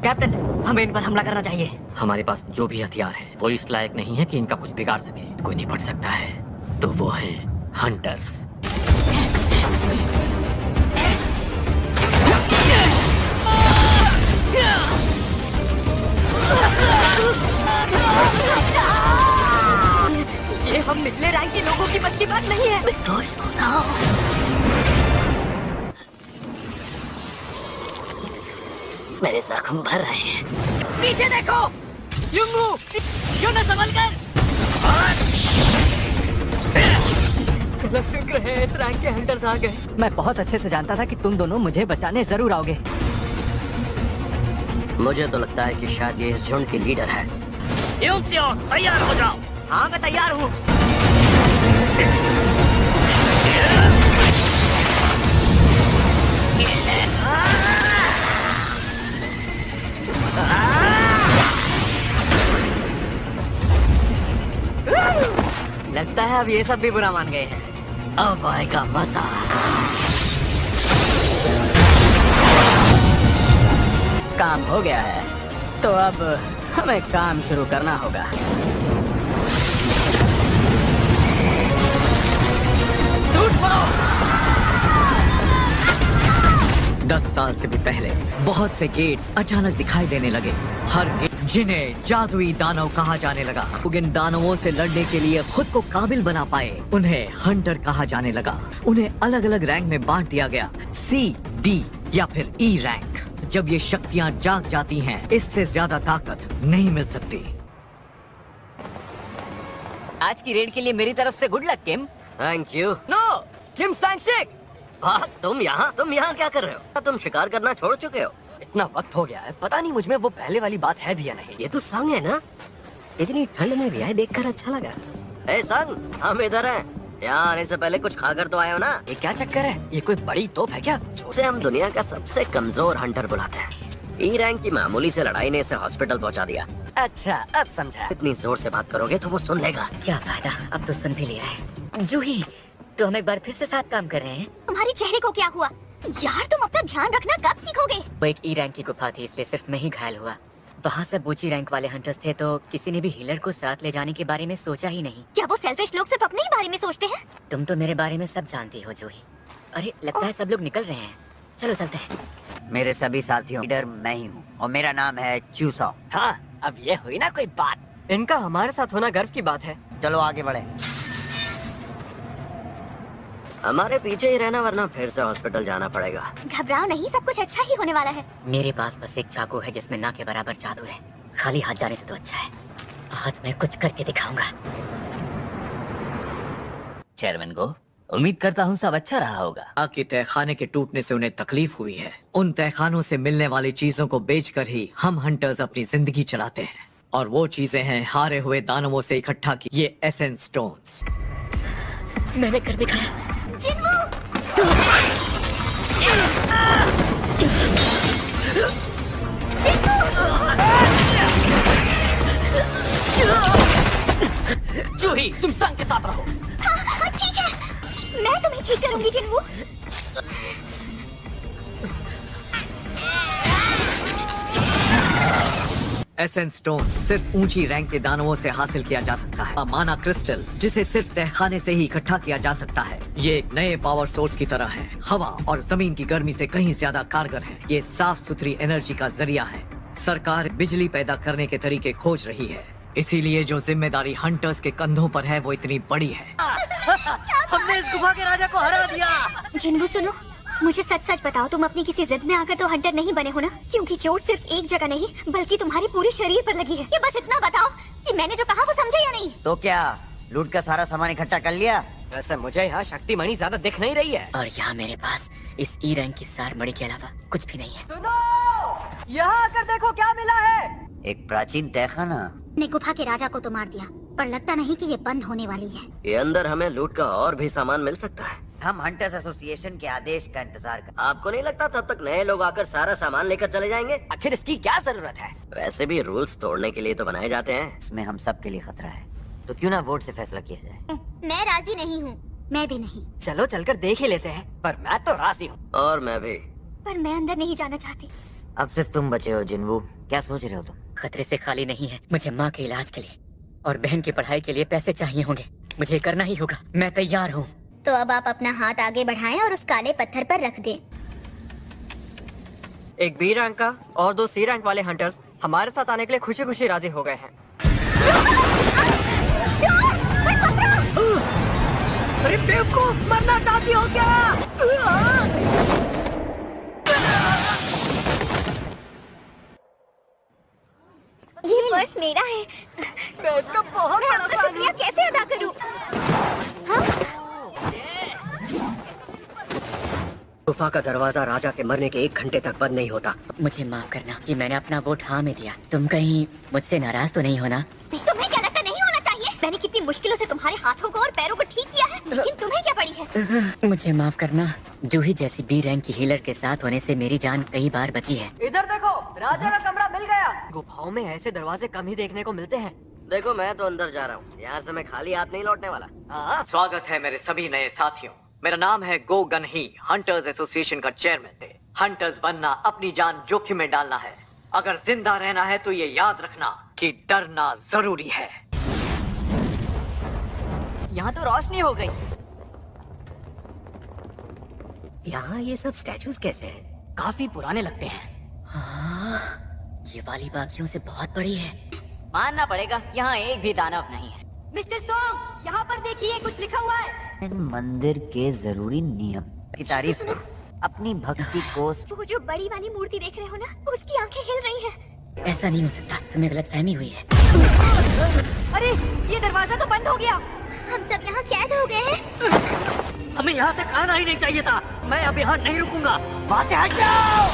Captain, हमें इन पर हमला करना चाहिए। हमारे पास जो भी हथियार है वो इस लायक नहीं है कि इनका कुछ बिगाड़ सके। कोई निपट सकता है तो वो है हंटर्स। ये हम निचले रैंक के लोगों की बस की बात नहीं है। निर्दोष तो ना हो। मेरे जख्म भर रहे हैं। पीछे देखो, युंगू, क्यों ना संभल कर। चलो शुक्र है इस रैंक के हंटर्स आ गए। मैं बहुत अच्छे से जानता था कि तुम दोनों मुझे बचाने जरूर आओगे। मुझे तो लगता है कि शायद ये इस झुंड के लीडर है। तैयार हो जाओ। हाँ मैं तैयार हूँ। लगता है अब ये सब भी बुरा मान गए हैं। अब आएगा मजा। काम हो गया है तो अब हमें काम शुरू करना होगा। टूट पड़ो। 10 साल से भी पहले बहुत से गेट्स अचानक दिखाई देने लगे। हर गेट जिन्हें जादुई दानव कहा जाने लगा। इन दानवों से लड़ने के लिए खुद को काबिल बना पाए उन्हें हंटर कहा जाने लगा। उन्हें अलग अलग रैंक में बांट दिया गया, C, D या फिर E रैंक। जब ये शक्तियाँ जाग जाती हैं, इससे ज्यादा ताकत नहीं मिल सकती। आज की रेड के लिए मेरी तरफ से good luck Kim. Thank you. No Kim Sangshik. तुम यहाँ क्या कर रहे हो? तुम शिकार करना छोड़ चुके हो। इतना वक्त हो गया है, पता नहीं मुझमें वो पहले वाली बात है भी या नहीं। ये तो संग है ना, इतनी ठंड में भी आए देखकर अच्छा लगा। ए संग, हम इधर हैं। यहाँ आने से पहले कुछ खाकर तो आए हो ना? ये क्या चक्कर है? ये कोई बड़ी तोप है क्या? जिसे हम दुनिया का सबसे कमजोर हंटर बुलाते हैं। E रैंक की मामूली से लड़ाई ने इसे हॉस्पिटल पहुँचा दिया। अच्छा अब समझा। इतनी जोर से बात करोगे तो वो सुन लेगा। क्या फायदा, अब तो सुन भी लिया है। जूही, तो हम एक बार फिर से साथ काम कर रहे हैं। तुम्हारे चेहरे को क्या हुआ? यार तुम अपना ध्यान रखना कब सीखोगे? वो एक E रैंक की गुफा थी, इसलिए सिर्फ मैं ही घायल हुआ। वहाँ सब ऊंची रैंक वाले हंटर्स थे, तो किसी ने भी हीलर को साथ ले जाने के बारे में सोचा ही नहीं। क्या वो सेल्फिश लोग सिर्फ अपने ही बारे में सोचते हैं? तुम तो मेरे बारे में सब जानती हो जूही। अरे लगता है सब लोग निकल रहे हैं, चलो चलते हैं। मेरे सभी साथियों लीडर मैं ही हूँ और मेरा नाम है चूसो। हाँ अब ये हुई ना कोई बात। इनका हमारे साथ होना गर्व की बात है। चलो आगे बढ़े। हमारे पीछे ही रहना वरना फिर से हॉस्पिटल जाना पड़ेगा। घबराओ नहीं, सब कुछ अच्छा ही होने वाला है। मेरे पास बस एक चाकू है जिसमें ना के बराबर जादू है। खाली हाथ जाने से तो अच्छा है। आज मैं कुछ करके दिखाऊंगा। चेयरमैन को उम्मीद करता हूँ सब अच्छा रहा होगा। आगे तहखाने के टूटने से उन्हें तकलीफ हुई है। उन तहखानों से मिलने वाली चीजों को बेचकर ही हम हंटर्स अपनी जिंदगी चलाते हैं, और वो चीजें हैं हारे हुए दानवों से इकट्ठा की ये एसेंस स्टोन्स। मैंने कर दिखाया। जूही तुम संग के साथ रहो। हाँ, ठीक है, मैं तुम्हें ठीक करूंगी जिन्वू। एसेंस स्टोन सिर्फ ऊंची रैंक के दानवों से हासिल किया जा सकता है। माना क्रिस्टल जिसे सिर्फ तहखाने से ही इकट्ठा किया जा सकता है। ये एक नए पावर सोर्स की तरह है, हवा और जमीन की गर्मी से कहीं ज्यादा कारगर है। ये साफ सुथरी एनर्जी का जरिया है। सरकार बिजली पैदा करने के तरीके खोज रही है, इसीलिए जो जिम्मेदारी हंटर्स के कंधों पर है वो इतनी बड़ी है। हमने इस गुफा के राजा को हरा दिया। जिन्वू सुनो, मुझे सच सच बताओ, तुम अपनी किसी जिद में आकर तो हंटर नहीं बने हो ना? क्योंकि चोट सिर्फ एक जगह नहीं बल्कि तुम्हारे पूरे शरीर पर लगी है। ये बस इतना बताओ कि मैंने जो कहा वो समझे या नहीं? तो क्या लूट का सारा सामान इकट्ठा कर लिया? वैसे मुझे यहाँ शक्ति मणि ज्यादा दिख नहीं रही है, और यहाँ मेरे पास इस E रैंक की सार मणि के अलावा कुछ भी नहीं है। सुनो, यहाँ आकर देखो क्या मिला है। एक प्राचीन तहखाना। ने गुफा के राजा को तो मार दिया, पर लगता नहीं कि ये बंद होने वाली है। ये अंदर हमें लूट का और भी सामान मिल सकता है। हम हंटर्स एसोसिएशन के आदेश का इंतजार कर। आपको नहीं लगता तब तक नए लोग आकर सारा सामान लेकर चले जाएंगे? आखिर इसकी क्या जरूरत है? वैसे भी रूल्स तोड़ने के लिए तो बनाए जाते हैं। इसमें हम सब के लिए खतरा है, तो क्यों ना वोट से फैसला किया जाए। मैं राजी नहीं हूँ। मैं भी नहीं। चलो चलकर देख ही लेते हैं, पर मैं तो राजी हूँ। और मैं भी। पर मैं अंदर नहीं जाना चाहती। अब सिर्फ तुम बचे हो जिन्वू। क्या सोच रहे हो तुम? खतरे से खाली नहीं है। मुझे माँ के इलाज के लिए और बहन की पढ़ाई के लिए पैसे चाहिए होंगे। मुझे करना ही होगा। मैं तैयार हूँ। तो अब आप अपना हाथ आगे बढ़ाएं और उस काले पत्थर पर रख दें। एक बी रैंक का और 2 सी रैंक वाले हंटर्स हमारे साथ आने के लिए खुशी खुशी राजी हो गए हैं। अरे बेवकूफ, मरना चाहती हो क्या? ये पर्स मेरा है। मैं इसका बहुत मैं बड़ा आपका फैन शुक्रिया कैसे अदा करूं? गुफा का दरवाजा राजा के मरने के 1 घंटे तक बंद नहीं होता। मुझे माफ करना कि मैंने अपना वोट हाँ में दिया। तुम कहीं मुझसे नाराज तो नहीं होना? तुम्हें क्या लगता नहीं होना चाहिए? मैंने कितनी मुश्किलों से तुम्हारे हाथों को और पैरों को ठीक किया है, लेकिन तुम्हें क्या पड़ी है? मुझे माफ करना। जूही जैसी बी रैंक की हीलर के साथ होने से मेरी जान कई बार बची है। इधर देखो, राजा का कमरा मिल गया। गुफाओं में ऐसे दरवाजे कम ही देखने को मिलते हैं। देखो मैं तो अंदर जा रहा हूँ, यहाँ से मैं खाली हाथ नहीं लौटने वाला। हाँ? स्वागत है मेरे सभी नए साथियों। मेरा नाम है गो गन ही, हंटर्स एसोसिएशन का चेयरमैन है। हंटर्स बनना अपनी जान जोखिम में डालना है। अगर जिंदा रहना है तो ये याद रखना कि डरना जरूरी है। यहाँ तो रोशनी हो गई। यहाँ ये सब स्टैचूज कैसे हैं? काफी पुराने लगते हैं। हाँ, ये वाली बाकियों से बहुत बड़ी है। मानना पड़ेगा, यहाँ एक भी दानव नहीं है। मिस्टर सॉन्ग, यहाँ पर देखिए कुछ लिखा हुआ है। मंदिर के जरूरी नियम की तारीफ करो। अपनी भक्ति को वो जो बड़ी वाली मूर्ति देख रहे हो ना, उसकी आंखें हिल रही हैं। ऐसा नहीं हो सकता। तुम्हें गलतफहमी हुई है। अरे ये दरवाजा तो बंद हो गया। हम सब यहाँ कैद हो गए हैं। हमें यहाँ तक आना ही नहीं चाहिए था। मैं अब यहाँ नहीं रुकूंगा। वहाँ से हट जाओ।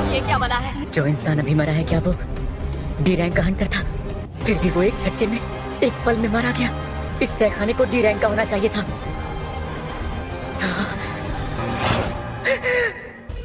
ये क्या बना है? जो इंसान अभी मरा है, क्या वो डी रैंक का हंटर था? फिर भी वो एक झटके में, एक पल में मारा गया। इस तहखाने को डी रैंक का होना चाहिए था।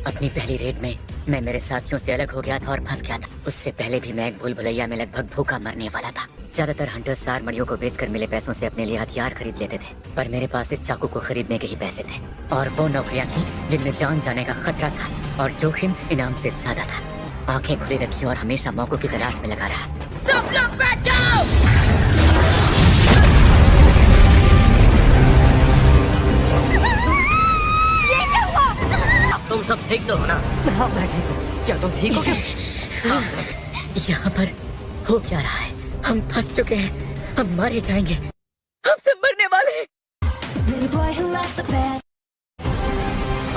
अपनी पहली रेड में मैं मेरे साथियों से अलग हो गया था और फंस गया था। उससे पहले भी मैं एक भूल भुलैया में लगभग भूखा मरने वाला था। ज्यादातर हंटर्स सार मड़ियों को बेचकर मिले पैसों से अपने लिए हथियार खरीद लेते थे, पर मेरे पास इस चाकू को खरीदने के ही पैसे थे। और वो नौकरियां थी जिनमें जान जाने का खतरा था और जोखिम इनाम से ज्यादा था। आंखें खुली रखी और हमेशा मौकों की तलाश में लगा रहा। सब लोग बैठ जाओ। ये क्या हुआ? अब तुम सब ठीक तो हो ना? हाँ मैं ठीक हूँ। क्या तुम ठीक हो क्या? यहाँ पर हो क्या रहा है? हम फंस चुके हैं। हम मारे जाएंगे। हम सब मरने वाले हैं।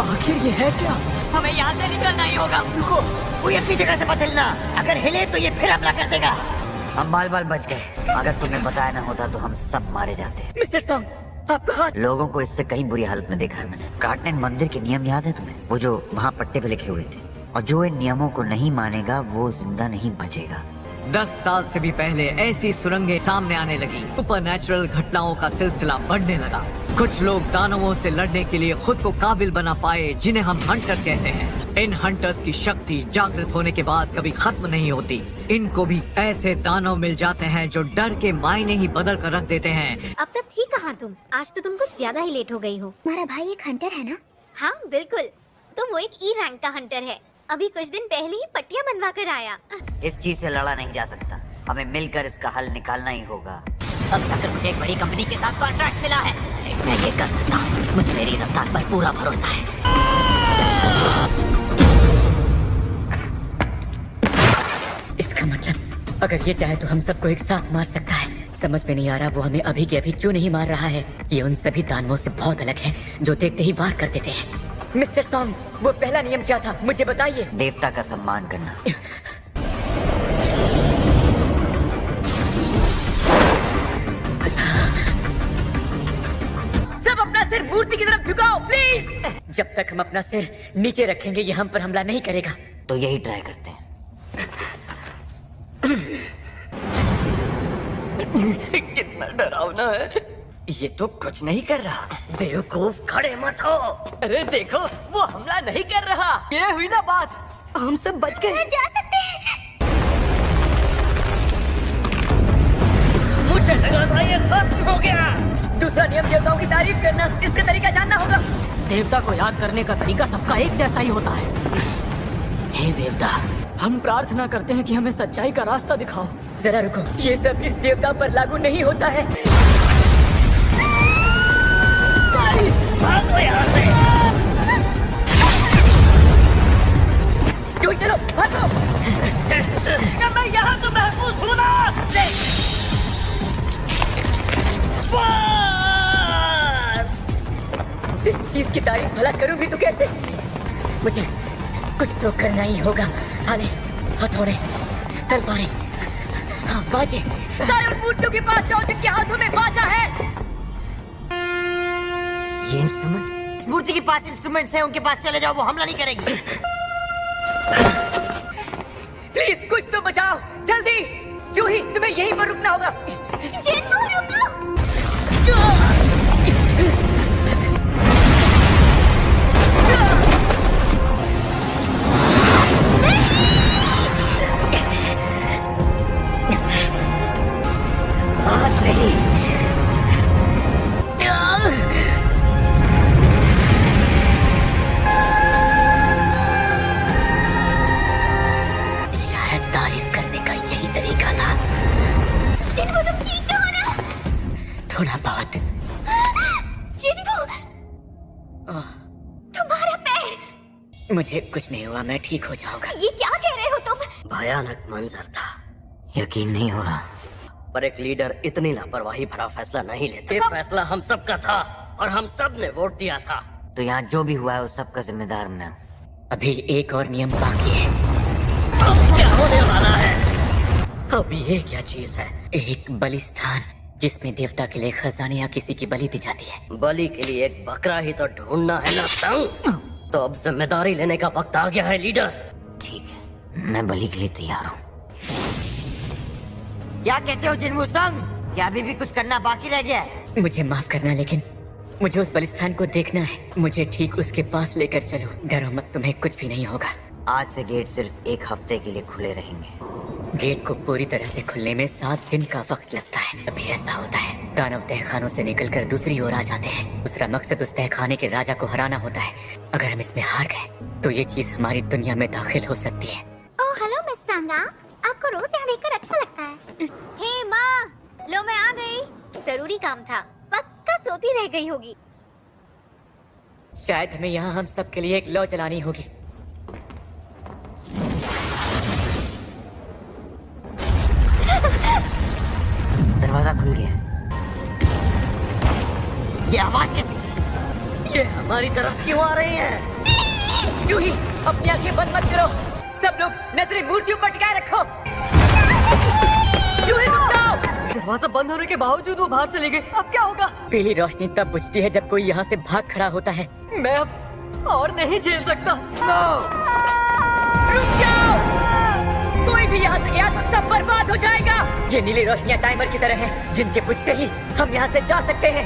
आखिर ये है क्या? हमें यहाँ से निकलना ही होगा। रुको, कोई अपनी जगह से मत हिलना। अगर हिले तो ये फिर हमला कर देगा। हम बाल बाल बच गए। अगर तुम्हें बताया ना होता तो हम सब मारे जाते। मिस्टर सॉन्ग, आपका हाथ। लोगों को इससे कहीं बुरी हालत में देखा है मैंने। कार्टनेट मंदिर के नियम याद है तुम्हें? वो जो वहाँ पट्टे पे लिखे हुए थे। और जो इन नियमों को नहीं मानेगा वो जिंदा नहीं बचेगा। 10 साल से भी पहले ऐसी सुरंगें सामने आने लगी। सुपरनैचुरल घटनाओं का सिलसिला बढ़ने लगा। कुछ लोग दानवों से लड़ने के लिए खुद को काबिल बना पाए, जिन्हें हम हंटर कहते हैं। इन हंटर्स की शक्ति जागृत होने के बाद कभी खत्म नहीं होती। इनको भी ऐसे दानव मिल जाते हैं जो डर के मायने ही बदल कर रख देते हैं। अब तक थी कहाँ तुम? आज तो तुम कुछ ज्यादा ही लेट हो गई हो। हमारा भाई एक हंटर है ना? हाँ बिल्कुल। तो वो एक ई रैंक का हंटर है। अभी कुछ दिन पहले ही पट्टियाँ बनवा कर आया। इस चीज से लड़ा नहीं जा सकता। हमें मिलकर इसका हल निकालना ही होगा। अब जाकर मुझे एक बड़ी कंपनी के साथ कॉन्ट्रैक्ट मिला है। मैं ये कर सकता हूँ। मुझे मेरी रफ्तार पर पूरा भरोसा है। इसका मतलब अगर ये चाहे तो हम सबको एक साथ मार सकता है। समझ में नहीं आ रहा वो हमें अभी के अभी क्यों नहीं मार रहा है। ये उन सभी दानवों से बहुत अलग है जो देखते ही वार कर देते हैं। मिस्टर सॉन्ग, वो पहला नियम क्या था? मुझे बताइए। देवता का सम्मान करना। सब अपना सिर मूर्ति की तरफ झुकाओ प्लीज। जब तक हम अपना सिर नीचे रखेंगे ये हम पर हमला नहीं करेगा। तो यही ट्राई करते हैं। कितना डरावना है। ये तो कुछ नहीं कर रहा। बेवकूफ, खड़े मत हो। अरे देखो, वो हमला नहीं कर रहा। ये हुई ना बात। हम सब बच गए। घर जा सकते हैं। मुझे लगा था ये खत्म हो गया। दूसरा नियम देवताओं की तारीफ करना। इसका तरीका जानना देवता को याद करने का तरीका सबका एक जैसा ही होता है। हे देवता, हम प्रार्थना करते हैं कि हमें सच्चाई का रास्ता दिखाओ। जरा रुको, ये सब इस देवता पर लागू नहीं होता है। भागो यहाँ से। चलो भागो। मैं यहाँ तो महफूज हूँ ना। इस चीज की तारीफ भला करूं भी तो कैसे? मुझे कुछ तो करना ही होगा। हाले, हथौड़े, तलवारें, हाँ, बाजे। सारे उन मूर्तियों के पास जाओ जिनके हाथों में बाजा है। ये इंस्ट्रूमेंट? इस मूर्ति के पास इंस्ट्रूमेंट्स हैं, उनके पास चले जाओ, वो हमला नहीं करेगी। प्लीज कुछ तो बचाओ, जल्दी। जूही, तुम्हें यहीं पर रुकना होगा। जिन्नू रुको। आज नहीं। शायद तारीफ करने का यही तरीका था। जिन्नू तुम ठीक तो हो ना? थोड़ा बहुत। जिन्नू, तुम्हारा पैर। मुझे कुछ नहीं हुआ, मैं ठीक हो जाऊंगा। ये क्या कह रहे हो तुम? भयानक मंजर था, यकीन नहीं हो रहा। पर एक लीडर इतनी लापरवाही भरा फैसला नहीं लेते। ये फैसला हम सबका था और हम सब ने वोट दिया था। तो यहाँ जो भी हुआ है उस सब का जिम्मेदार मैं हूँ। अभी एक और नियम बाकी है। अब क्या होने वाला है? अब ये क्या चीज है? एक बलिस्थान जिसमें देवता के लिए खजाने या किसी की बलि दी जाती है। बलि के लिए एक बकरा ही तो ढूंढना है ना संग। तो अब जिम्मेदारी लेने का वक्त आ गया है लीडर। ठीक है, मैं बलि के लिए तैयार हूँ। क्या कहते हो जिन्नू संग? क्या अभी भी कुछ करना बाकी रह गया है? मुझे माफ करना, लेकिन मुझे उस बलिस्थान को देखना है। मुझे ठीक उसके पास लेकर चलो। डरो मत, तुम्हें कुछ भी नहीं होगा। आज से गेट सिर्फ एक हफ्ते के लिए खुले रहेंगे। गेट को पूरी तरह से खुलने में 7 दिन का वक्त लगता है। अभी ऐसा होता है, दानव तहखानों से निकलकर दूसरी ओर आ जाते हैं। दूसरा मकसद उस तहखाने के राजा को हराना होता है। अगर हम इसमें हार गए तो ये चीज हमारी दुनिया में दाखिल हो सकती है। ओह हेलो मिस सांगा, आपको रोज यहाँ देखकर अच्छा लगता है। हे माँ, लो मैं आ गई। जरूरी काम था, पक्का सोती रह गई होगी। शायद हमें यहाँ हम सब के लिए एक लौ जलानी होगी। दरवाजा खुल गया। ये आवाज कैसी? ये हमारी तरफ क्यों आ रही है? जूही, अपनी आंखें बंद मत करो। सब लोग नजरें मूर्तियों पर टिकाए रखो। जूही रुक जाओ। दरवाजा बंद होने के बावजूद वो बाहर चले गए। अब क्या होगा? पीली रोशनी तब बुझती है जब कोई यहाँ से भाग खड़ा होता है। मैं अब और नहीं झेल सकता। रुक जाओ। कोई भी यहाँ से गया तो सब बर्बाद हो जाएगा। ये नीली रोशनियाँ टाइमर की तरह हैं, जिनके बुझते ही हम यहाँ से जा सकते हैं।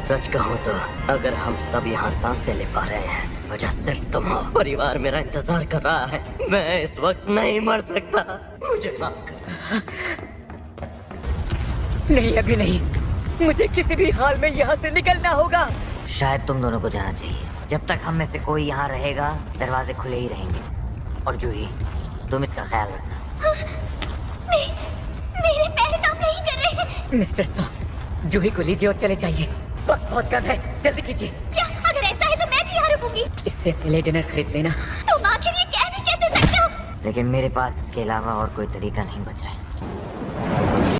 सच कहूँ तो अगर हम सब यहाँ सांसें ले पा रहे हैं, वजह सिर्फ तुम हो। परिवार मेरा इंतजार कर रहा है। मैं इस वक्त नहीं मर सकता, मुझे माफ कर। नहीं, अभी नहीं। मुझे किसी भी हाल में यहाँ से निकलना होगा। शायद तुम दोनों को जाना चाहिए। जब तक हम में से कोई यहाँ रहेगा दरवाजे खुले ही रहेंगे। और जूही, तुम इसका ख्याल रखना। नहीं, मेरे पैर काम नहीं कर रहे हैं। मिस्टर सॉन्ग, जूही को लीजिए और चले जाइए। वक्त बहुत कम है, जल्दी कीजिए। क्या अगर ऐसा है तो मैं भी यहाँ रुकूंगी। इससे पहले डिनर खरीद लेना। तुम आखिर ये कह भी कैसे सकते हो? लेकिन मेरे पास इसके अलावा और कोई तरीका नहीं बचा है।